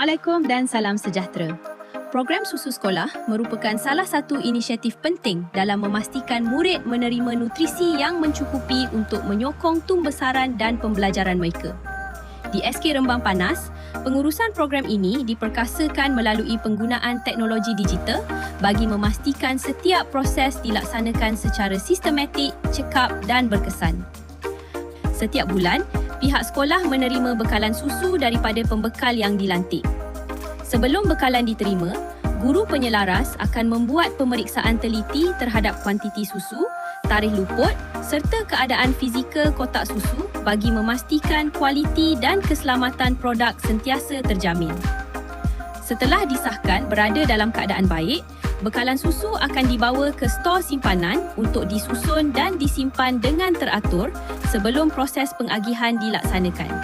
Assalamualaikum dan salam sejahtera. Program Susu Sekolah merupakan salah satu inisiatif penting dalam memastikan murid menerima nutrisi yang mencukupi untuk menyokong tumbesaran dan pembelajaran mereka. Di SK Rembang Panas, pengurusan program ini diperkasakan melalui penggunaan teknologi digital bagi memastikan setiap proses dilaksanakan secara sistematik, cekap dan berkesan. Setiap bulan, pihak sekolah menerima bekalan susu daripada pembekal yang dilantik. Sebelum bekalan diterima, guru penyelaras akan membuat pemeriksaan teliti terhadap kuantiti susu, tarikh luput serta keadaan fizikal kotak susu bagi memastikan kualiti dan keselamatan produk sentiasa terjamin. Setelah disahkan berada dalam keadaan baik, bekalan susu akan dibawa ke stor simpanan untuk disusun dan disimpan dengan teratur sebelum proses pengagihan dilaksanakan.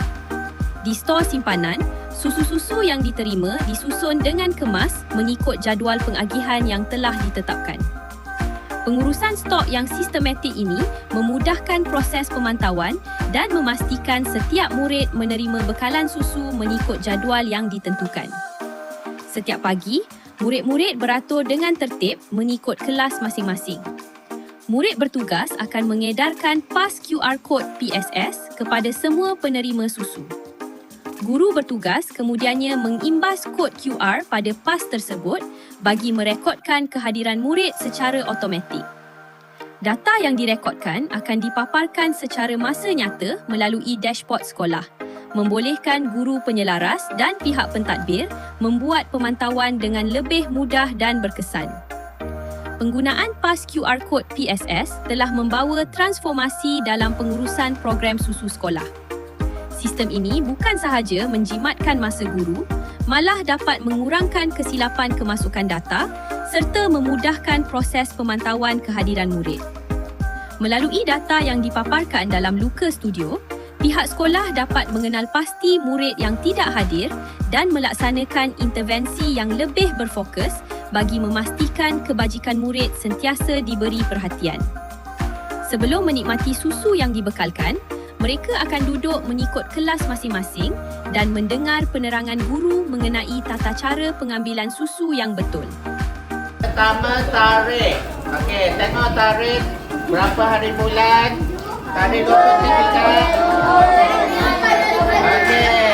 Di stor simpanan, susu-susu yang diterima disusun dengan kemas mengikut jadual pengagihan yang telah ditetapkan. Pengurusan stok yang sistematik ini memudahkan proses pemantauan dan memastikan setiap murid menerima bekalan susu mengikut jadual yang ditentukan. Setiap pagi, murid-murid beratur dengan tertib mengikut kelas masing-masing. Murid bertugas akan mengedarkan pas QR Code PSS kepada semua penerima susu. Guru bertugas kemudiannya mengimbas kod QR pada pas tersebut bagi merekodkan kehadiran murid secara automatik. Data yang direkodkan akan dipaparkan secara masa nyata melalui dashboard sekolah, membolehkan guru penyelaras dan pihak pentadbir membuat pemantauan dengan lebih mudah dan berkesan. Penggunaan pas QR Code PSS telah membawa transformasi dalam pengurusan program susu sekolah. Sistem ini bukan sahaja menjimatkan masa guru, malah dapat mengurangkan kesilapan kemasukan data serta memudahkan proses pemantauan kehadiran murid. Melalui data yang dipaparkan dalam Luka Studio, pihak sekolah dapat mengenal pasti murid yang tidak hadir dan melaksanakan intervensi yang lebih berfokus bagi memastikan kebajikan murid sentiasa diberi perhatian. Sebelum menikmati susu yang dibekalkan, mereka akan duduk mengikut kelas masing-masing dan mendengar penerangan guru mengenai tata cara pengambilan susu yang betul. Pertama, tarikh. Okey, tengok tarikh berapa hari bulan. Tarikh 23. Okey.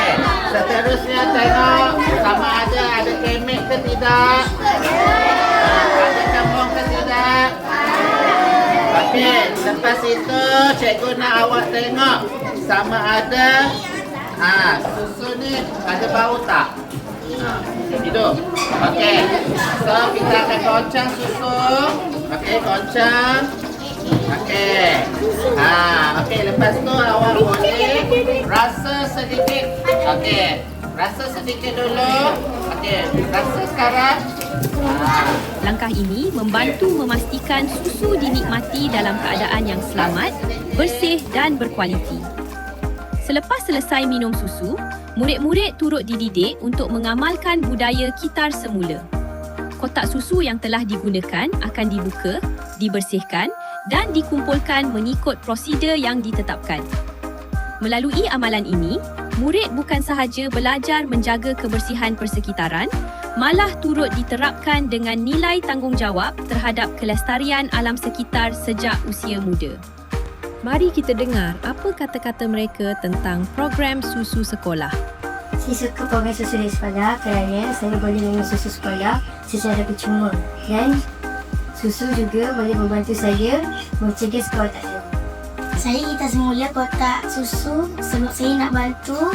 Seterusnya tengok sama ada kemek ke tidak. Ada kembung ke tidak. Okey, lepas itu cikgu nak awak tengok sama ada susu ni ada bau tak? Itu. Okey. So kita akan goncang susu. Okey, goncang. Okey. Okey, lepas tu awak boleh rasa sedikit. Okey. Rasa sedikit dulu. Okey, rasa sekarang. Langkah ini membantu memastikan susu dinikmati dalam keadaan yang selamat, bersih dan berkualiti. Selepas selesai minum susu, murid-murid turut dididik untuk mengamalkan budaya kitar semula. Kotak susu yang telah digunakan akan dibuka, dibersihkan dan dikumpulkan mengikut prosedur yang ditetapkan. Melalui amalan ini, murid bukan sahaja belajar menjaga kebersihan persekitaran, malah turut diterapkan dengan nilai tanggungjawab terhadap kelestarian alam sekitar sejak usia muda. Mari kita dengar apa kata-kata mereka tentang program susu sekolah. Saya suka program susu di sekolah kerana saya boleh minum susu sekolah secara percuma dan susu juga boleh membantu saya mencegah sekolah tak ada. Saya kita semula kotak susu sebab saya nak bantu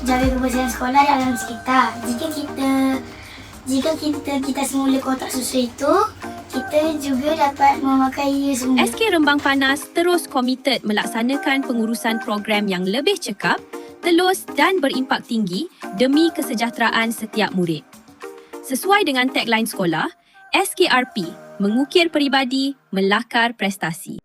jaga kebersihan sekolah dan alam sekitar. Jika kita semula kotak susu itu, kita juga dapat memakainya semula. SK Rembang Panas terus komited melaksanakan pengurusan program yang lebih cekap, telus dan berimpak tinggi demi kesejahteraan setiap murid. Sesuai dengan tagline sekolah, SKRP, mengukir peribadi, melakar prestasi.